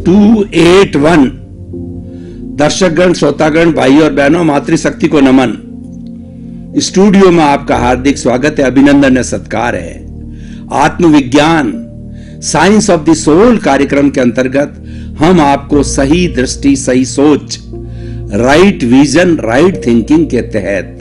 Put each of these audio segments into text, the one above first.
281 दर्शकगण, श्रोतागण, भाई और बहनों, मातृशक्ति को नमन। स्टूडियो में आपका हार्दिक स्वागत है, अभिनंदन है, सत्कार है। आत्मविज्ञान साइंस ऑफ द सोल कार्यक्रम के अंतर्गत हम आपको सही दृष्टि, सही सोच, राइट विजन, राइट थिंकिंग के तहत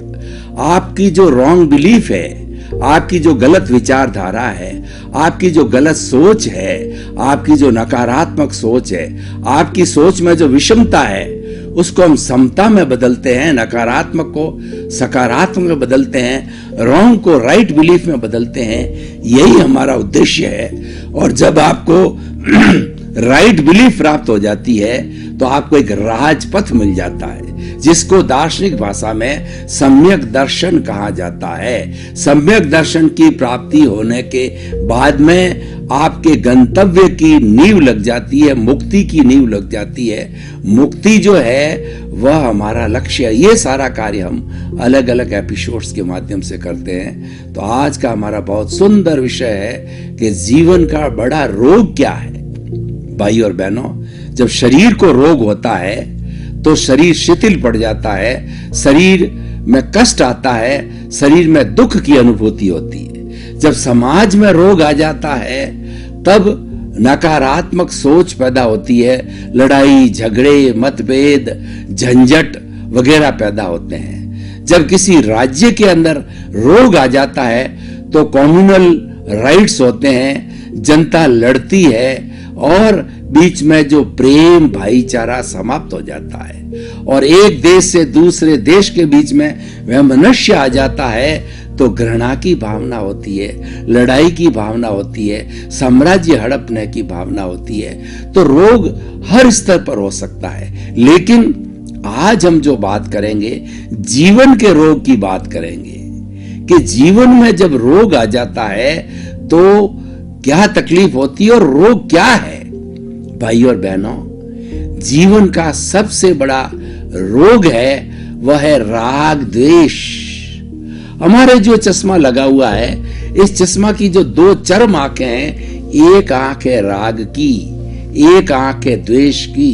आपकी जो रॉन्ग बिलीफ है, आपकी जो गलत विचारधारा है, आपकी जो गलत सोच है, आपकी जो नकारात्मक सोच है, आपकी सोच में जो विषमता है, उसको हम समता में बदलते हैं, नकारात्मक को सकारात्मक में बदलते हैं, रॉन्ग को राइट बिलीफ में बदलते हैं। यही हमारा उद्देश्य है। और जब आपको राइट बिलीफ प्राप्त हो जाती है तो आपको एक राजपथ मिल जाता है, जिसको दार्शनिक भाषा में सम्यक दर्शन कहा जाता है। सम्यक दर्शन की प्राप्ति होने के बाद में आपके गंतव्य की नींव लग जाती है, मुक्ति की नींव लग जाती है। मुक्ति जो है वह हमारा लक्ष्य है। ये सारा कार्य हम अलग अलग एपिसोड्स के माध्यम से करते हैं। तो आज का हमारा बहुत सुंदर विषय है कि जीवन का बड़ा रोग क्या है। भाई और बहनों, जब शरीर को रोग होता है तो शरीर शिथिल पड़ जाता है, शरीर में कष्ट आता है, शरीर में दुख की अनुभूति होती है। जब समाज में रोग आ जाता है तब नकारात्मक सोच पैदा होती है, लड़ाई झगड़े, मतभेद, झंझट वगैरह पैदा होते हैं। जब किसी राज्य के अंदर रोग आ जाता है तो कम्युनल राइट्स होते हैं, जनता लड़ती है और बीच में जो प्रेम भाईचारा समाप्त हो जाता है और एक देश से दूसरे देश के बीच में वह मनुष्य आ जाता है तो घृणा की भावना होती है, लड़ाई की भावना होती है, साम्राज्य हड़पने की भावना होती है। तो रोग हर स्तर पर हो सकता है, लेकिन आज हम जो बात करेंगे जीवन के रोग की बात करेंगे कि जीवन में जब रोग आ जाता है तो क्या तकलीफ होती है और रोग क्या है। भाई और बहनों, जीवन का सबसे बड़ा रोग है वह है राग द्वेष। हमारे जो चश्मा लगा हुआ है, इस चश्मा की जो दो चरम आंखें हैं, एक आंख है राग की, एक आंख है द्वेष की।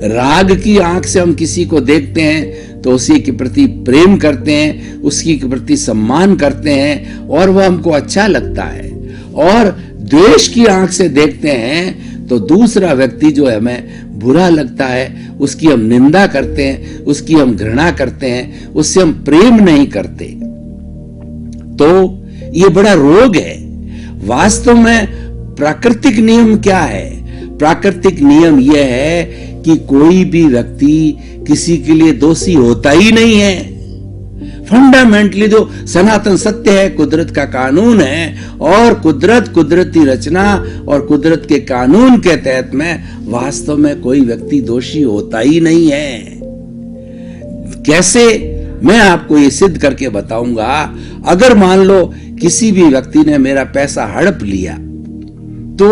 राग की आंख से हम किसी को देखते हैं तो उसी के प्रति प्रेम करते हैं, उसकी के प्रति सम्मान करते हैं और वह हमको अच्छा लगता है। और द्वेष की आंख से देखते हैं तो दूसरा व्यक्ति जो है हमें बुरा लगता है, उसकी हम निंदा करते हैं, उसकी हम घृणा करते हैं, उससे हम प्रेम नहीं करते। तो ये बड़ा रोग है। वास्तव में प्राकृतिक नियम क्या है? प्राकृतिक नियम यह है कि कोई भी व्यक्ति किसी के लिए दोषी होता ही नहीं है। फंडामेंटली जो सनातन सत्य है, कुदरत का कानून है, और कुदरती रचना और कुदरत के कानून के तहत में वास्तव में कोई व्यक्ति दोषी होता ही नहीं है। कैसे? मैं आपको ये सिद्ध करके बताऊंगा। अगर मान लो किसी भी व्यक्ति ने मेरा पैसा हड़प लिया तो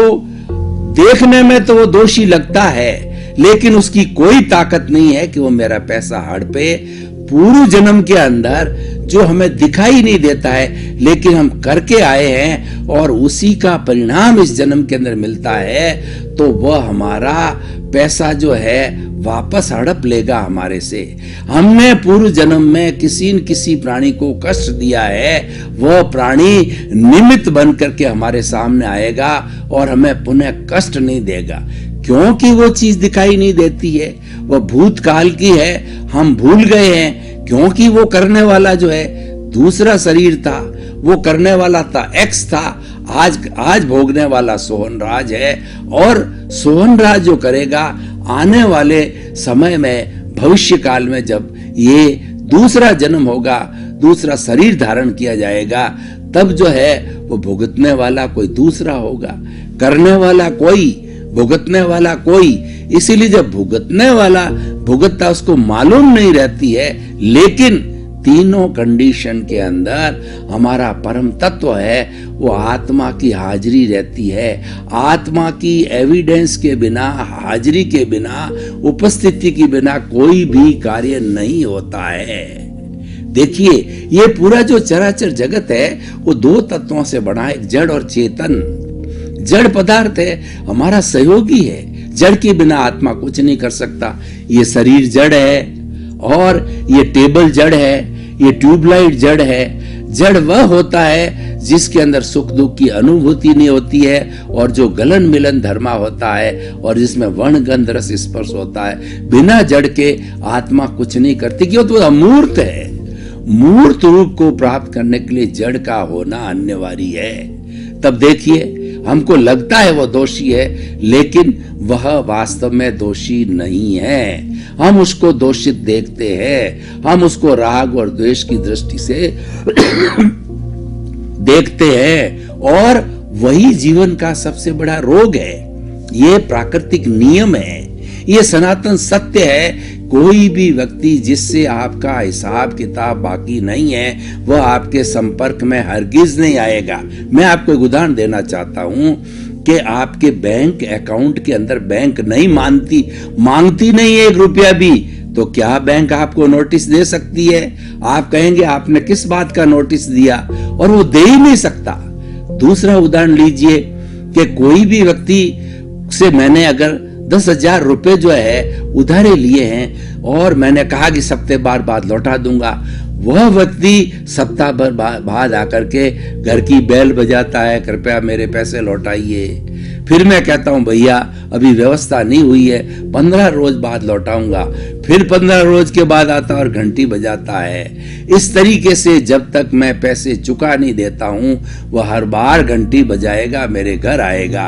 देखने में तो वो दोषी लगता है, लेकिन उसकी कोई ताकत नहीं है कि वो मेरा पैसा हड़पे। पूर्व जन्म के अंदर जो हमें दिखाई नहीं देता है लेकिन हम करके आए हैं और उसी का परिणाम इस जन्म के अंदर मिलता है, तो वह हमारा पैसा जो है वापस हड़प लेगा हमारे से। हमने पूर्व जन्म में किसी न किसी प्राणी को कष्ट दिया है, वह प्राणी निमित्त बन करके हमारे सामने आएगा और हमें पुनः कष्ट नहीं देगा, क्योंकि वो चीज दिखाई नहीं देती है, वह भूतकाल की है, हम भूल गए हैं। क्योंकि वो करने वाला जो है दूसरा शरीर था, वो करने वाला था एक्स था, आज भोगने वाला सोहन राज है। और सोहन राज जो करेगा आने वाले समय में, भविष्य काल में, जब ये दूसरा जन्म होगा, दूसरा शरीर धारण किया जाएगा, तब जो है वो भुगतने वाला कोई दूसरा होगा, करने वाला कोई, भुगतने वाला कोई। इसीलिए जब भुगतने वाला भुगतता उसको मालूम नहीं रहती है, लेकिन तीनों कंडीशन के अंदर हमारा परम तत्व है वो आत्मा की हाजिरी रहती है। आत्मा की एविडेंस के बिना, हाजिरी के बिना, उपस्थिति के बिना कोई भी कार्य नहीं होता है। देखिए, ये पूरा जो चराचर जगत है वो दो तत्वों से बना है, एक जड़ और चेतन। जड़ पदार्थ है, हमारा सहयोगी है, जड़ के बिना आत्मा कुछ नहीं कर सकता। ये शरीर जड़ है और ये टेबल जड़ है, ये ट्यूबलाइट जड़ है। जड़ वह होता है जिसके अंदर सुख दुख की अनुभूति नहीं होती है और जो गलन मिलन धर्मा होता है और जिसमें वर्ण गंध रस स्पर्श होता है। बिना जड़ के आत्मा कुछ नहीं करती, क्यों? तो अमूर्त है। मूर्त रूप को प्राप्त करने के लिए जड़ का होना अनिवार्य है। तब देखिए, हमको लगता है वो दोषी है, लेकिन वह वास्तव में दोषी नहीं है। हम उसको दोषित देखते हैं, हम उसको राग और द्वेष की दृष्टि से देखते हैं, और वही जीवन का सबसे बड़ा रोग है। ये प्राकृतिक नियम है, ये सनातन सत्य है। कोई भी व्यक्ति जिससे आपका हिसाब किताब बाकी नहीं है, वह आपके संपर्क में हरगिज नहीं आएगा। मैं आपको एक उदाहरण देना चाहता हूं कि आपके बैंक अकाउंट के अंदर बैंक नहीं मांगती नहीं है 1 रुपया भी, तो क्या बैंक आपको नोटिस दे सकती है? आप कहेंगे आपने किस बात का नोटिस दिया, और वो दे ही नहीं सकता। दूसरा उदाहरण लीजिए कि कोई भी व्यक्ति से मैंने अगर 10,000 रुपए जो है उधारे लिए हैं और मैंने कहा कि सप्ताह भर बाद लौटा दूंगा, वह व्यक्ति सप्ताह भर बाद आकर के घर की बेल बजाता है, कृपया मेरे पैसे लौटाइए। फिर मैं कहता हूं भैया अभी व्यवस्था नहीं हुई है, 15 रोज बाद लौटाऊंगा। फिर 15 रोज के बाद आता और घंटी बजाता है। इस तरीके से जब तक मैं पैसे चुका नहीं देता हूं, वह हर बार घंटी बजाएगा, मेरे घर आएगा।